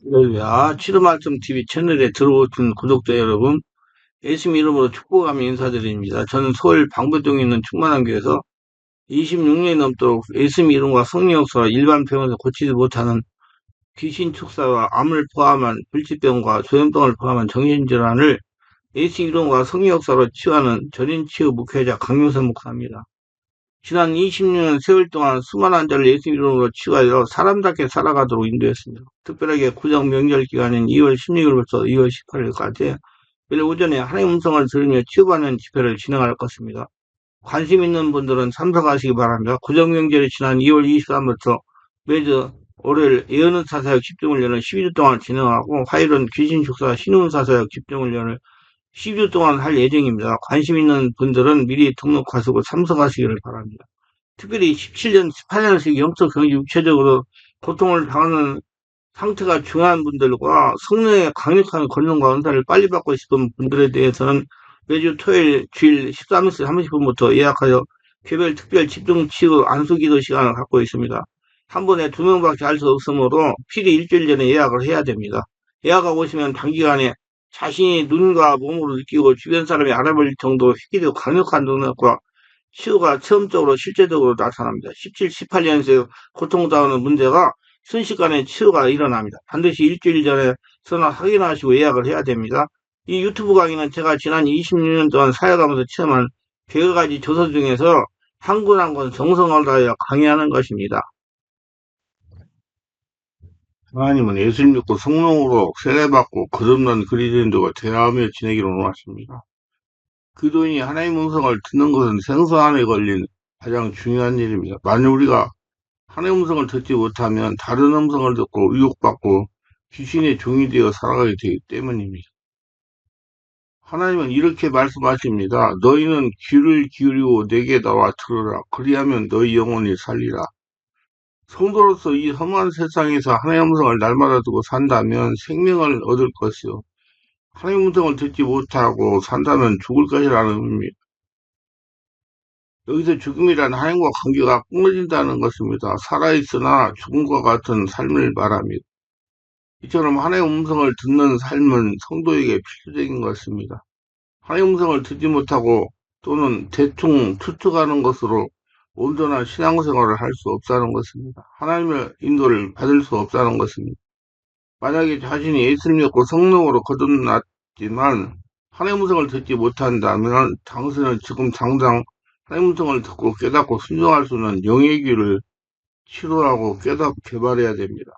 할렐루야. 치료말씀TV 채널에 들어오신 구독자 여러분, 예수님 이름으로 축복하며 인사드립니다. 저는 서울 방배동에 있는 충만한교에서 26년이 넘도록 예수님 이름과 성령 역사와 일반 병원에서 고치지 못하는 귀신 축사와 암을 포함한 불치병과 조현병을 포함한 정신질환을 예수님 이름과 성령 역사로 치유하는 전인치유 목회자 강용선 목사입니다. 지난 26년 세월 동안 수많은 환자를 예수 이름으로 치유하여 사람답게 살아가도록 인도했습니다. 특별하게 구정 명절 기간인 2월 16일부터 2월 18일까지 매일 오전에 하나님 음성을 들으며 치유받는 집회를 진행할 것입니다. 관심 있는 분들은 참석하시기 바랍니다. 구정 명절이 지난 2월 23일부터 매주 월요일 예언은 사사역 집중훈련을 12주 동안 진행하고 화요일은 귀신 축사 신운 사사역 집중훈련을 10주 동안 할 예정입니다. 관심 있는 분들은 미리 등록하시고 참석하시기를 바랍니다. 특별히 17년, 18년씩 영적, 경제, 육체적으로 고통을 당하는 상태가 중요한 분들과 성령의 강력한 권능과 은사를 빨리 받고 싶은 분들에 대해서는 매주 토요일, 주일 13시 30분부터 예약하여 개별 특별 집중 치유 안수기도 시간을 갖고 있습니다. 한 번에 2명밖에 할 수 없으므로 필히 일주일 전에 예약을 해야 됩니다. 예약하고 오시면 단기간에 자신이 눈과 몸으로 느끼고 주변 사람이 알아볼 정도로 휘기도 강력한 능력과 치유가 처음적으로 실제적으로 나타납니다. 17, 18년생 고통당하는 문제가 순식간에 치유가 일어납니다. 반드시 일주일 전에 전화 확인하시고 예약을 해야 됩니다. 이 유튜브 강의는 제가 지난 26년 동안 사역하면서 체험한 100여 가지 조서 중에서 한 권 한 권 정성을 다하여 강의하는 것입니다. 하나님은 예수를 믿고 성령으로 세례받고 거듭난 그리스도인들과 대화하며 지내기를 원하십니다. 그도인이 하나님의 음성을 듣는 것은 생사 안에 걸린 가장 중요한 일입니다. 만약 우리가 하나님의 음성을 듣지 못하면 다른 음성을 듣고 유혹받고 귀신의 종이 되어 살아가게 되기 때문입니다. 하나님은 이렇게 말씀하십니다. 너희는 귀를 기울이고 내게 나와 들으라. 그리하면 너희 영혼이 살리라. 성도로서 이 험한 세상에서 하나님의 음성을 날마다 듣고 산다면 생명을 얻을 것이요. 하나님의 음성을 듣지 못하고 산다면 죽을 것이라는 의미입니다. 여기서 죽음이란 하나님과 관계가 끊어진다는 것입니다. 살아있으나 죽음과 같은 삶을 말합니다. 이처럼 하나님의 음성을 듣는 삶은 성도에게 필수적인 것입니다. 하나님의 음성을 듣지 못하고 또는 대충 추측하는 것으로 온전한 신앙생활을 할 수 없다는 것입니다. 하나님의 인도를 받을 수 없다는 것입니다. 만약에 자신이 예수를 믿고 성령으로 거듭났지만 하나님의 음성을 듣지 못한다면 당신은 지금 당장 하나님의 음성을 듣고 깨닫고 순종할 수 있는 영의 귀를 치료하고 깨닫고 개발해야 됩니다.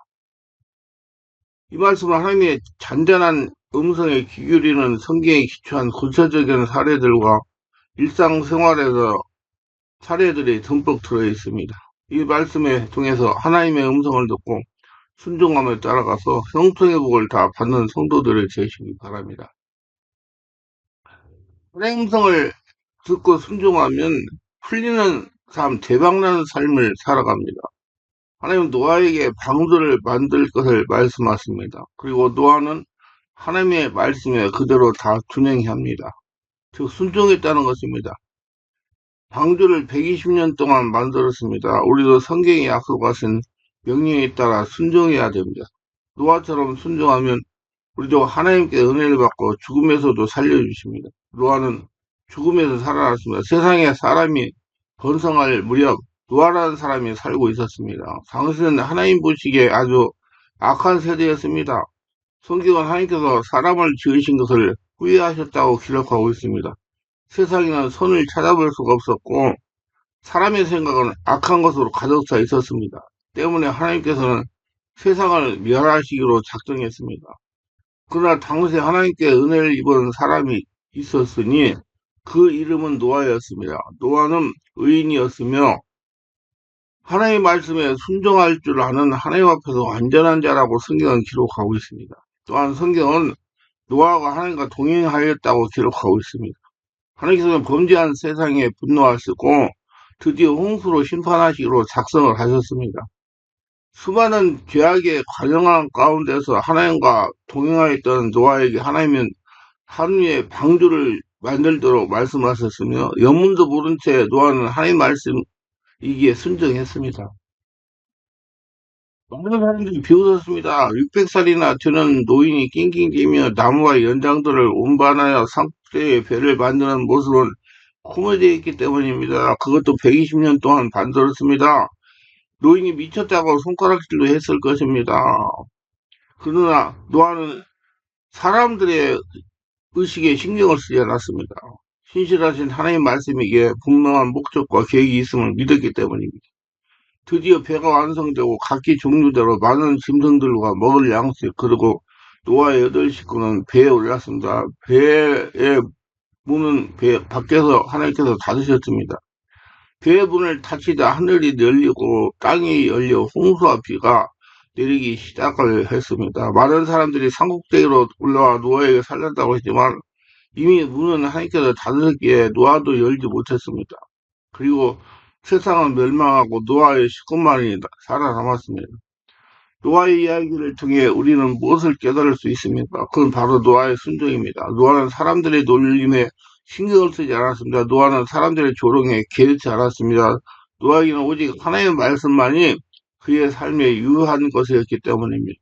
이 말씀은 하나님의 잔잔한 음성에 귀 기울이는 성경에 기초한 구체적인 사례들과 일상생활에서 사례들이 듬뿍 들어 있습니다. 이 말씀에 통해서 하나님의 음성을 듣고 순종하며 따라가서 형통의 복을 다 받는 성도들을 되시기 바랍니다. 하나님의 음성을 듣고 순종하면 풀리는 삶, 대박나는 삶을 살아갑니다. 하나님은 노아에게 방주를 만들 것을 말씀하십니다. 그리고 노아는 하나님의 말씀에 그대로 다 준행합니다. 즉 순종했다는 것입니다. 방주를 120년 동안 만들었습니다. 우리도 성경에 약속하신 명령에 따라 순종해야 됩니다. 노아처럼 순종하면 우리도 하나님께 은혜를 받고 죽음에서도 살려주십니다. 노아는 죽음에서 살아났습니다. 세상에 사람이 번성할 무렵 노아라는 사람이 살고 있었습니다. 당시는 하나님 보시기에 아주 악한 세대였습니다. 성경은 하나님께서 사람을 지으신 것을 후회하셨다고 기록하고 있습니다. 세상에는 선을 찾아볼 수가 없었고 사람의 생각은 악한 것으로 가득 차 있었습니다. 때문에 하나님께서는 세상을 멸하시기로 작정했습니다. 그러나 당시에 하나님께 은혜를 입은 사람이 있었으니 그 이름은 노아였습니다. 노아는 의인이었으며 하나님의 말씀에 순종할 줄 아는 하나님 앞에서 완전한 자라고 성경은 기록하고 있습니다. 또한 성경은 노아가 하나님과 동행하였다고 기록하고 있습니다. 하나님께서는 범죄한 세상에 분노하시고 드디어 홍수로 심판하시기로 작성을 하셨습니다. 수많은 죄악의 관영한 가운데서 하나님과 동행하였던 노아에게 하나님은 하루에 방주를 만들도록 말씀하셨으며 영문도 모른 채 노아는 하나님 말씀이기에 순종했습니다. 많은 사람들이 비웃었습니다. 600살이나 되는 노인이 낑낑대며 나무와 연장들을 운반하여 상대의 배를 만드는 모습은 코미디였기 때문입니다. 그것도 120년 동안 반들었습니다. 노인이 미쳤다고 손가락질도 했을 것입니다. 그러나 노아는 사람들의 의식에 신경을 쓰지 않았습니다. 신실하신 하나님 말씀에게 분명한 목적과 계획이 있음을 믿었기 때문입니다. 드디어 배가 완성되고 각기 종류대로 많은 짐승들과 먹을 양식 그리고 노아의 8식구는 배에 올랐습니다. 배의 문은 배 밖에서 하나님께서 닫으셨습니다. 배의 문을 닫히자 하늘이 열리고 땅이 열려 홍수와 비가 내리기 시작을 했습니다. 많은 사람들이 산꼭대기로 올라와 노아에게 살렸다고 했지만 이미 문은 하나님께서 닫으셨기에 노아도 열지 못했습니다. 그리고 세상은 멸망하고 노아의 식구만이 살아남았습니다. 노아의 이야기를 통해 우리는 무엇을 깨달을 수 있습니까? 그건 바로 노아의 순종입니다. 노아는 사람들의 놀림에 신경을 쓰지 않았습니다. 노아는 사람들의 조롱에 개의치 않았습니다. 노아에게는 오직 하나님의 말씀만이 그의 삶에 유효한 것이었기 때문입니다.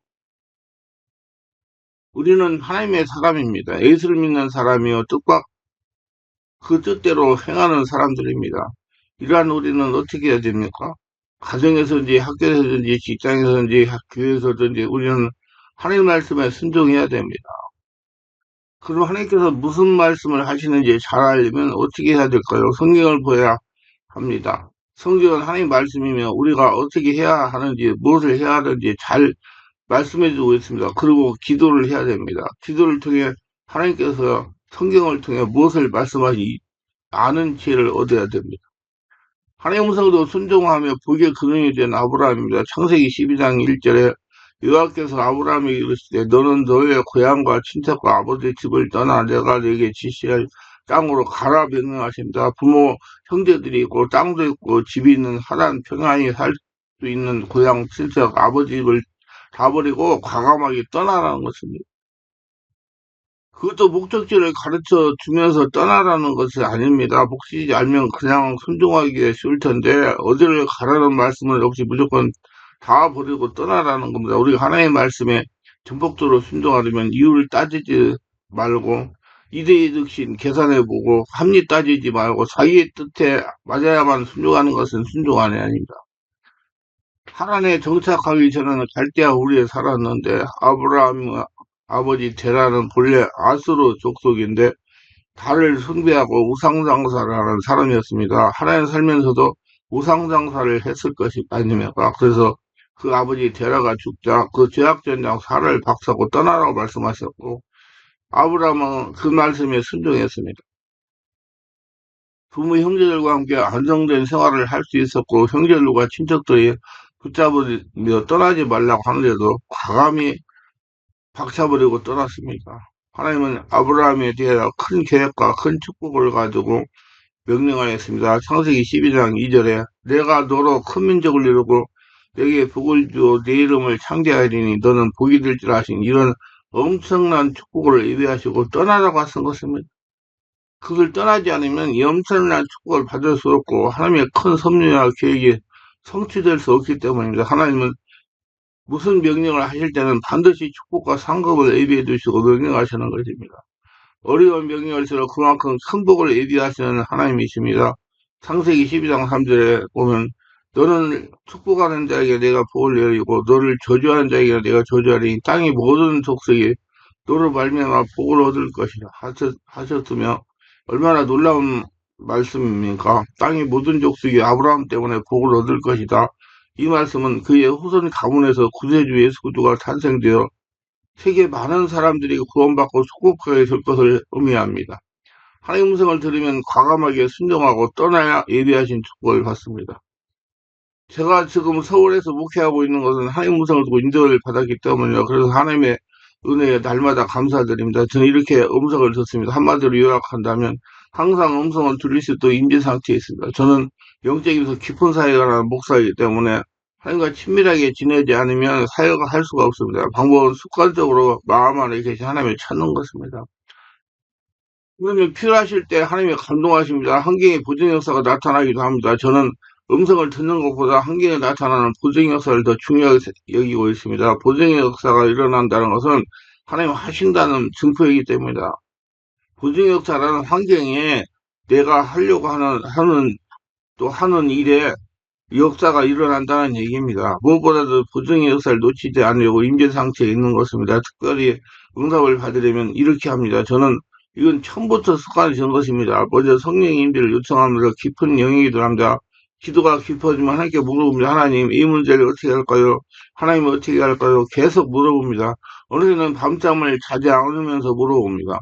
우리는 하나님의 사람입니다. 예수를 믿는 사람이요 뜻과 그 뜻대로 행하는 사람들입니다. 이러한 우리는 어떻게 해야 됩니까? 가정에서든지 학교에서든지 직장에서든지 교회에서든지 우리는 하나님 말씀에 순종해야 됩니다. 그럼 하나님께서 무슨 말씀을 하시는지 잘 알려면 어떻게 해야 될까요? 성경을 보아야 합니다. 성경은 하나님 말씀이며 우리가 어떻게 해야 하는지 무엇을 해야 하는지 잘 말씀해 주고 있습니다. 그리고 기도를 해야 됩니다. 기도를 통해 하나님께서 성경을 통해 무엇을 말씀하시 아는 지혜를 얻어야 됩니다. 하나님 음성도 순종하며 복의 근원이 된 아브라함입니다. 창세기 12장 1절에 여호와께서 아브라함에게 이르시되 너는 너의 고향과 친척과 아버지의 집을 떠나 내가 너에게 지시할 땅으로 가라 명령하십니다. 부모, 형제들이 있고 땅도 있고 집이 있는 하단 평안히 살 수 있는 고향, 친척, 아버지 집을 다 버리고 과감하게 떠나라는 것입니다. 그것도 목적지를 가르쳐 주면서 떠나라는 것이 아닙니다. 목적지 알면 그냥 순종하기가 쉬울 텐데, 어디를 가라는 말씀은 없이 무조건 다 버리고 떠나라는 겁니다. 우리가 하나님의 말씀에 전폭적으로 순종하려면 이유를 따지지 말고, 이대이득신 계산해보고, 합리 따지지 말고, 자기의 뜻에 맞아야만 순종하는 것은 순종이 아닙니다. 하란에 정착하기 전에는 갈대아 우리에 살았는데 아브라함 아버지 데라는 본래 아수르 족속인데 달을 숭배하고 우상장사를 하는 사람이었습니다. 하나님 살면서도 우상장사를 했을 것이 아닙니까? 그래서 그 아버지 데라가 죽자 그 죄악전장 살을 박사고 떠나라고 말씀하셨고 아브라함은 그 말씀에 순종했습니다. 부모 형제들과 함께 안정된 생활을 할 수 있었고 형제들과 친척들이 붙잡으며 떠나지 말라고 하는데도 과감히 박차버리고 떠났습니다. 하나님은 아브라함에 대하여 큰 계획과 큰 축복을 가지고 명령하였습니다. 창세기 12장 2절에 내가 너로 큰 민족을 이루고 내게 복을 주어 내 이름을 창대하리니 너는 복이 될 줄 아신 이런 엄청난 축복을 예비하시고 떠나라고 하신 것입니다. 그걸 떠나지 않으면 이 엄청난 축복을 받을 수 없고 하나님의 큰 섭리와 계획이 성취될 수 없기 때문입니다. 하나님은 무슨 명령을 하실 때는 반드시 축복과 상급을 예비해 두시고 명령하시는 것입니다. 어려운 명령일수록 그만큼 큰 복을 예비하시는 하나님이십니다. 창세기 12장 3절에 보면 너는 축복하는 자에게 내가 복을 내리고 너를 저주하는 자에게 내가 저주하리니 땅의 모든 족속이 너를 말미암아 복을 얻을 것이라 하셨으며 얼마나 놀라운 말씀입니까? 땅의 모든 족속이 아브라함 때문에 복을 얻을 것이다. 이 말씀은 그의 후손 가문에서 구세주 예수 그리스도가 탄생되어 세계 많은 사람들이 구원받고 속국하게 될 것을 의미합니다. 하나님 음성을 들으면 과감하게 순종하고 떠나야 예비하신 축복을 받습니다. 제가 지금 서울에서 목회하고 있는 것은 하나님 음성을 듣고 인도를 받았기 때문이요. 그래서 하나님의 은혜에 날마다 감사드립니다. 저는 이렇게 음성을 듣습니다. 한마디로 요약한다면 항상 음성을 들릴 수 있도록 임재 상태에 있습니다. 저는 영적에서 깊은 사역을 하는 목사이기 때문에 하나님과 친밀하게 지내지 않으면 사역을 할 수가 없습니다. 방법은 습관적으로 마음 안에 계신 하나님을 찾는 것입니다. 그러면 필요하실 때 하나님이 감동하십니다. 환경에 보존 역사가 나타나기도 합니다. 저는 음성을 듣는 것보다 환경에 나타나는 보증의 역사를 더 중요하게 여기고 있습니다. 보증의 역사가 일어난다는 것은 하나님 하신다는 증거이기 때문이다. 보증의 역사라는 환경에 내가 하려고 또 하는 일에 역사가 일어난다는 얘기입니다. 무엇보다도 보증의 역사를 놓치지 않으려고 임재상태에 있는 것입니다. 특별히 응답을 받으려면 이렇게 합니다. 저는 이건 처음부터 습관이 된 것입니다. 먼저 성령의 임재를 요청하면서 깊은 영역이 들어갑니다. 기도가 깊어지면 하나님께 물어봅니다. 하나님, 이 문제를 어떻게 할까요? 하나님 어떻게 할까요? 계속 물어봅니다. 어느 때는 밤잠을 자지 않으면서 물어봅니다.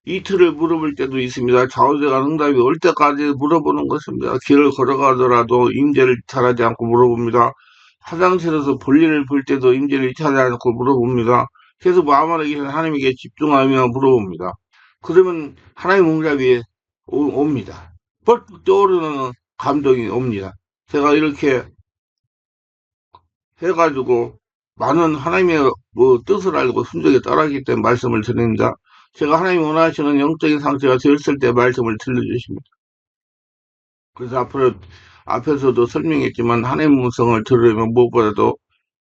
이틀을 물어볼 때도 있습니다. 좌우대간 응답이 올 때까지 물어보는 것입니다. 길을 걸어가더라도 임재를 이탈하지 않고 물어봅니다. 화장실에서 볼일을 볼 때도 임재를 이탈하지 않고 물어봅니다. 계속 마음 안에 계신 하나님에게 집중하며 물어봅니다. 그러면 하나님 응답이 옵니다. 뻘떡 떠오르는 감동이 옵니다. 제가 이렇게 해가지고 많은 하나님의 뜻을 알고 순종에 따르기 때문에 말씀을 드립니다. 제가 하나님 원하시는 영적인 상태가 되었을 때 말씀을 들려주십니다. 그래서 앞에서도 설명했지만 하나님 음성을 들으려면 무엇보다도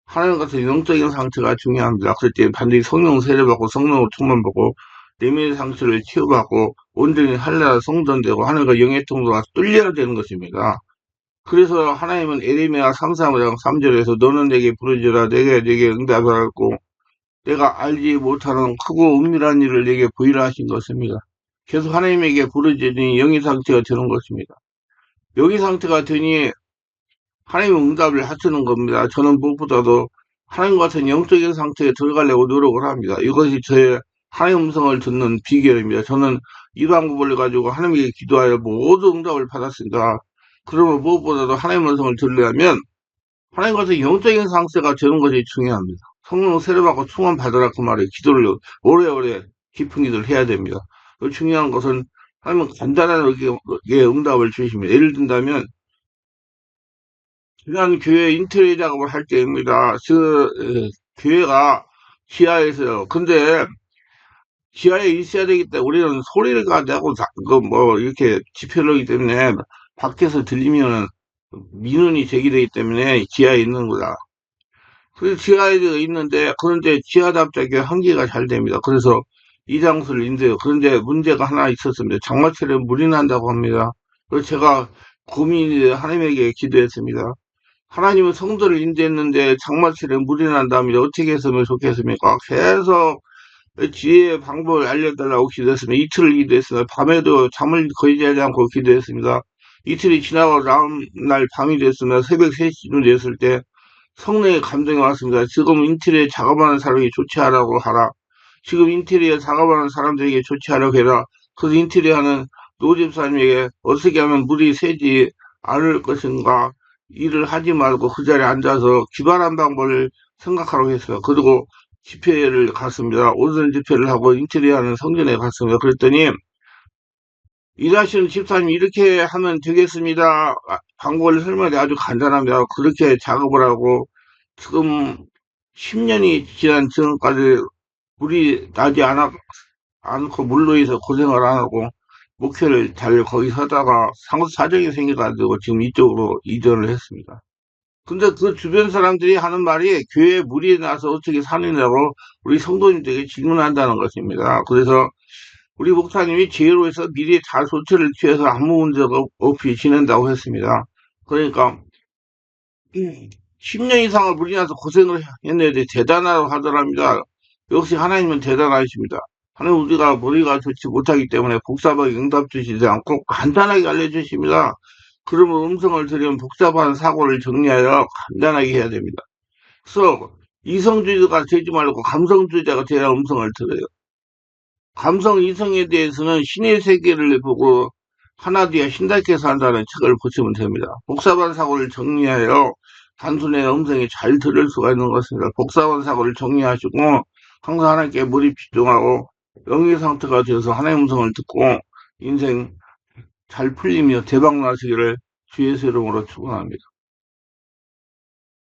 하나님 같은 영적인 상태가 중요합니다. 그럴 때 반드시 성령 세례받고 성령으로 충만받고 내면의 상태를 치유받고 온전히 할례가 성전되고 하나님과 영의 통로가 뚫려야 되는 것입니다. 그래서 하나님은 에레미야 33장 3절에서 너는 내게 부르짖으라 내가 네게 응답하고 내가 알지 못하는 크고 은밀한 일을 내게 보이라 하신 것입니다. 계속 하나님에게 부르짖으니 영의 상태가 되는 것입니다. 영의 상태가 되니 하나님의 응답을 하시는 겁니다. 저는 무엇보다도 하나님 같은 영적인 상태에 들어가려고 노력을 합니다. 이것이 저의 하나님 음성을 듣는 비결입니다. 저는 이 방법을 가지고 하나님에게 기도하여 모든 응답을 받았습니다. 그러면 무엇보다도 하나님 음성을 들으려면 하나님 같은 영적인 상태가 되는 것이 중요합니다. 성령 세례받고 충만 받으라 그 말에 기도를 오래오래 깊은 기도를 해야 됩니다. 중요한 것은 하나님은 간단하게 응답을 주십니다. 예를 든다면 지난 교회 인테리어 작업을 할 때입니다. 교회가 지하에서요. 근데 지하에 있어야 되기 때문에 우리는 소리를 가지고 이렇게 집회를 하기 때문에 밖에서 들리면 민원이 제기되기 때문에 지하에 있는 거다. 그래서 지하에 있는데 그런데 지하답자게 환기가 잘 됩니다. 그래서 이 장소를 인데요. 그런데 문제가 하나 있었습니다. 장마철에 물이 난다고 합니다. 그래서 제가 고민이 하나님에게 기도했습니다. 하나님은 성도를 인도했는데 장마철에 물이 난다면 어떻게 했으면 좋겠습니까? 계속 지혜의 방법을 알려달라고 기도했습니다. 이틀을 기도했습니다. 밤에도 잠을 거의 자지 않고 기도했습니다. 이틀이 지나고 다음 날 밤이 됐으면 새벽 3시쯤 됐을 때 성령의 감동이 왔습니다. 지금 인테리어 작업하는 사람이 조치하라고 하라. 지금 인테리어 작업하는 사람들에게 조치하라고 해라. 그래서 인테리어 하는 노집사님에게 어떻게 하면 물이 새지 않을 것인가 일을 하지 말고 그 자리에 앉아서 기발한 방법을 생각하라고 했어요. 그리고 집회를 갔습니다. 오전 집회를 하고 인테리어 하는 성전에 갔습니다. 그랬더니 일하시는 집사님이 이렇게 하면 되겠습니다. 방법을 설명이 아주 간단합니다. 그렇게 작업을 하고 지금 10년이 지난 지금까지 물이 나지 않고 물로 인해서 고생을 안 하고 목표를 잘 거기서 하다가 사정이 생겨가지고 지금 이쪽으로 이전을 했습니다. 근데 그 주변 사람들이 하는 말이 교회에 물이 나서 어떻게 사느냐고 우리 성도님들에게 질문한다는 것입니다. 그래서 우리 목사님이 제로에서 미리 다 조치를 취해서 아무 문제가 없이 지낸다고 했습니다. 그러니까 10년 이상을 물이 나서 고생을 했는데 대단하다고 하더랍니다. 역시 하나님은 대단하십니다. 하나님 우리가 머리가 좋지 못하기 때문에 복잡하게 응답 주시지 않고 간단하게 알려주십니다. 그러면 음성을 들으면 복잡한 사고를 정리하여 간단하게 해야 됩니다. 그래서 이성주의자가 되지 말고 감성주의자가 되어야 음성을 들어요. 감성 이성에 대해서는 신의 세계를 보고 하나 뒤에 신답게 산다는 책을 보시면 됩니다. 복잡한 사고를 정리하여 단순한 음성이 잘 들을 수가 있는 것입니다. 복잡한 사고를 정리하시고 항상 하나님께 머리 집중하고 영의 상태가 되어서 하나님의 음성을 듣고 인생 잘 풀리며 대박 나시기를 주의 이름으로 축원합니다.